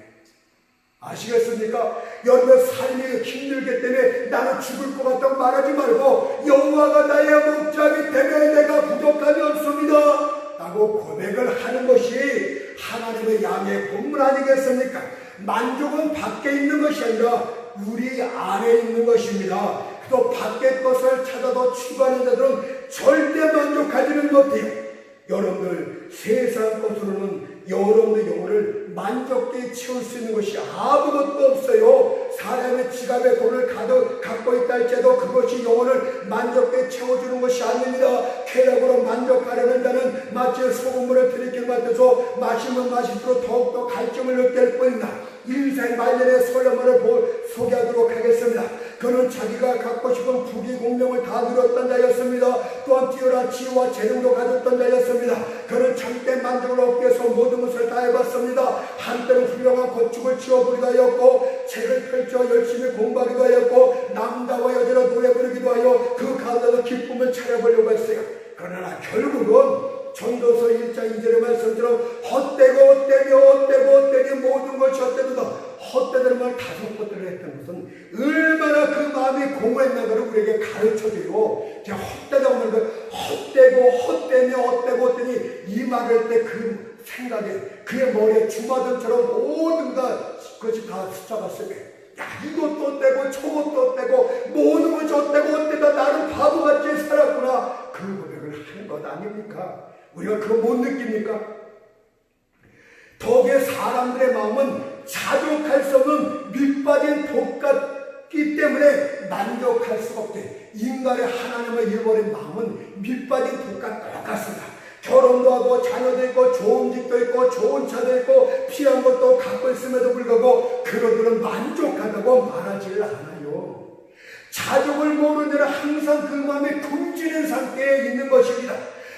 아시겠습니까? 여러분 삶이 힘들기 때문에 나는 죽을 것 같다고 말하지 말고 여호와가 나의 목자이기 때문에 내가 부족함이 없습니다 라고 고백을 하는 것이 하나님의 양의 본문 아니겠습니까? 만족은 밖에 있는 것이 아니라 우리 안에 있는 것입니다. 또 밖의 것을 찾아도 추구하는 자들은 절대 만족하지는 못해요. 여러분들 세상 것으로는 여러분의 영혼을 만족히 채울 수 있는 것이 아무것도 없어요. 사람의 지갑에 돈을 가득 갖고 있다 할지라도 그것이 영혼을 만족히 채워주는 것이 아닙니다. 쾌락으로 만족하려는 자는 마치 소금물을 들이키는 것 같아서 마시면 마실수록 더욱더 갈증을 느낄 뿐입니다. 인생 말년의 솔로몬을 소개하도록 하겠습니다. 그는 자기가 갖고 싶은 부귀 공명을 다 누렸던 자였습니다. 또한 뛰어난 지혜와 재능도 가졌던 자였습니다. 그는 참된 만족을 얻기 위해서 모든 것을 다 해봤습니다. 한때는 훌륭한 건축을 지어보기도 하였고 책을 펼쳐 열심히 공부하기도 하였고 남자와 여자로 노래 부르기도 하여 그 가운데서 기쁨을 찾아보려고 했어요. 그러나 결국은 전도서 1장 2절의 말씀처럼 헛되고 모든 것이 헛되도다. 헛되는 말 5번째를 했던 것은 얼마나 그 마음이 공허했나를 우리에게 가르쳐줘요. 제가 헛되다고 말하면 헛되니 이 말을 할 때 그 생각에 그의 머리에 주마등처럼 모든 것이 다 숫자가 쓰게. 야, 이것도 헛되고 저것도 헛되고 모든 것이 헛되다. 나는 바보같이 살았구나. 그 고백을 하는 것 아닙니까? 우리가 그거 못 느낍니까? 더욱이 사람들의 마음은 자족할 수 없는 밑빠진 독 같기 때문에 만족할 수가 없대. 인간의 하나님을 잃어버린 마음은 밑빠진 독과 똑같습니다. 결혼도 하고 자녀도 있고 좋은 집도 있고 좋은 차도 있고 필요한 것도 갖고 있음에도 불구하고 그러고는 만족하다고 말하지를 않아요. 자족을 모르는 자는 항상 그 마음에 굶주린 상태에 있는 것입니다.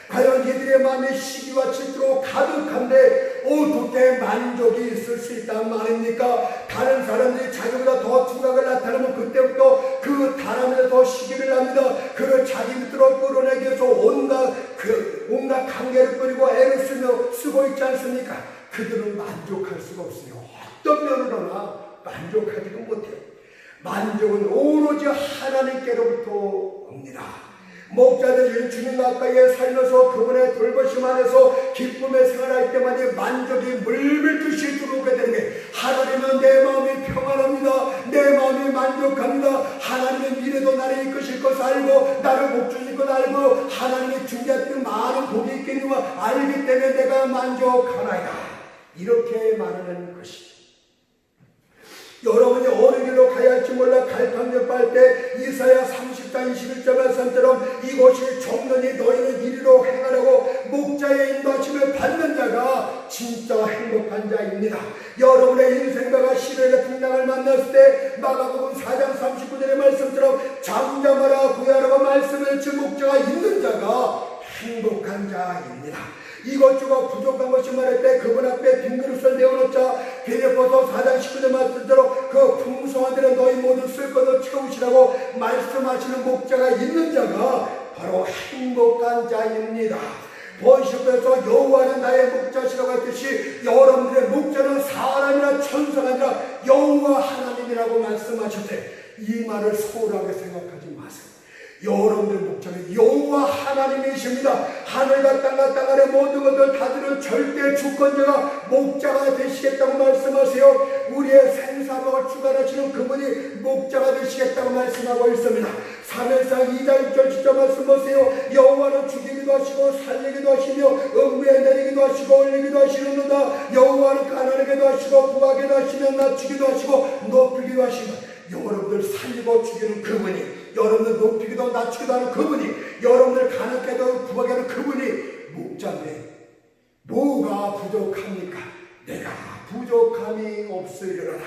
과연 이들의 마음에 시기와 질투로 가득한데 어떻게 만족이 있을 수 있단 말입니까? 다른 사람들이 자기보다 더 두각을 나타내면 그때부터 그 사람에 더 시기를 합니다. 그를 자기 밑으로 끌어내기 위해서 온갖 관계를 끌고 애를 쓰고 있지 않습니까? 그들은 만족할 수가 없어요. 어떤 면으로나 만족하지도 못해요. 만족은 오로지 하나님께로부터 옵니다. 목자들이 주님 가까이에 살면서 그분의 돌보심 안에서 기쁨의 생활할 때마다 만족이 물밀듯이 들어오게 되는 게, 하나님은 내 마음이 평안합니다. 내 마음이 만족합니다. 하나님의 미래도 나를 이끄실 것을 알고 나를 복주실 것을 알고 하나님의 준비하신 많은 복이 있겠니와 알기 때문에 내가 만족하나이다. 이렇게 말하는 것이죠. 여러분이 어느 길로 가야 할지 몰라 갈팡질팡할 때 이사야 30장 21절 말씀처럼 이곳이 좁으니 너희는 이리로 행하라고 목자의 인도하심을 받는 자가 진짜 행복한 자입니다. 여러분의 인생가가 시련의 풍랑을 만났을 때 마가복음 4장 39절의 말씀처럼 잠잠하라 구하라고 말씀을 주 목자가 있는 자가 행복한 자입니다. 이것저것 부족한 것이 말할 때 그분 앞에 빈 그릇을 내어놓자 빌립보서 4장 19절 말씀대로 그 풍성한 데는 너희 모두 쓸 것을 채우시라고 말씀하시는 목자가 있는 자가 바로 행복한 자입니다. 본시편에서 여호와는 나의 목자시라고 했듯이 여러분들의 목자는 사람이나 천사가 아니라 여호와 하나님이라고 말씀하셨대. 이 말을 소홀하게 생각하지 마세요. 여러분들 목자는 여호와 하나님이십니다. 하늘과 땅과 땅 아래 모든 것을 다스리는 절대 주권자가 목자가 되시겠다고 말씀하세요. 우리의 생사복을 주관하시는 그분이 목자가 되시겠다고 말씀하고 있습니다. 3회상 2장 6절 10절 말씀 보세요. 여호와는 죽이기도 하시고 살리기도 하시며 음부에 내리기도 하시고 올리기도 하시는도다. 여호와는 가난하게도 하시고 부하게도 하시며 낮추기도 하시고 높이기도 하시고, 여러분들 살리고 죽이는 그분이, 여러분들 높이기도 낮추기도 하는 그분이, 여러분들 가난하게도 하고 부하게 하는 그분이 목자인데 뭐가 부족합니까? 내가 부족함이 없으리로다.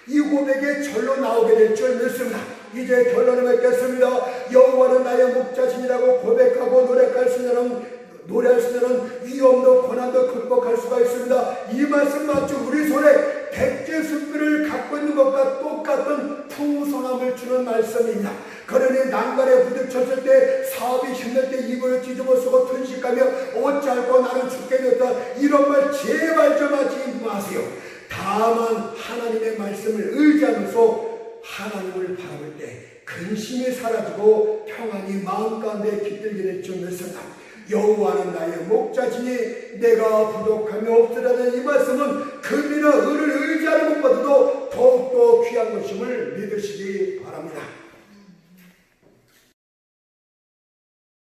이 고백이 절로 나오게 될 줄 믿습니다. 이제 결론을 맺겠습니다. 여호와는 나의 목자신이라고 고백하고 노래할 수 있는 위험도 고난도 극복할 수가 있습니다. 이 말씀 맞죠? 우리 손에 백제순비를 갖고 있는 것과 똑같은 풍성함을 주는 말씀입니다. 그러니 난간에 부딪혔을 때, 사업이 힘들 때 입을 뒤집어 쓰고 tun식하며 어찌할꼬 나는 죽게 되었다, 이런 말 제발 좀 하지 마세요. 다만 하나님의 말씀을 의지하면서 하나님을 바라볼 때 근심이 사라지고 평안이 마음 가운데 깃들게 될 줄 믿습니다. 여호와는 나의 목자시니 내가 부족함이 없으라는 이 말씀은 금이나 은을 의지하는 것보다도 더욱더 귀한 것임을 믿으시기 바랍니다.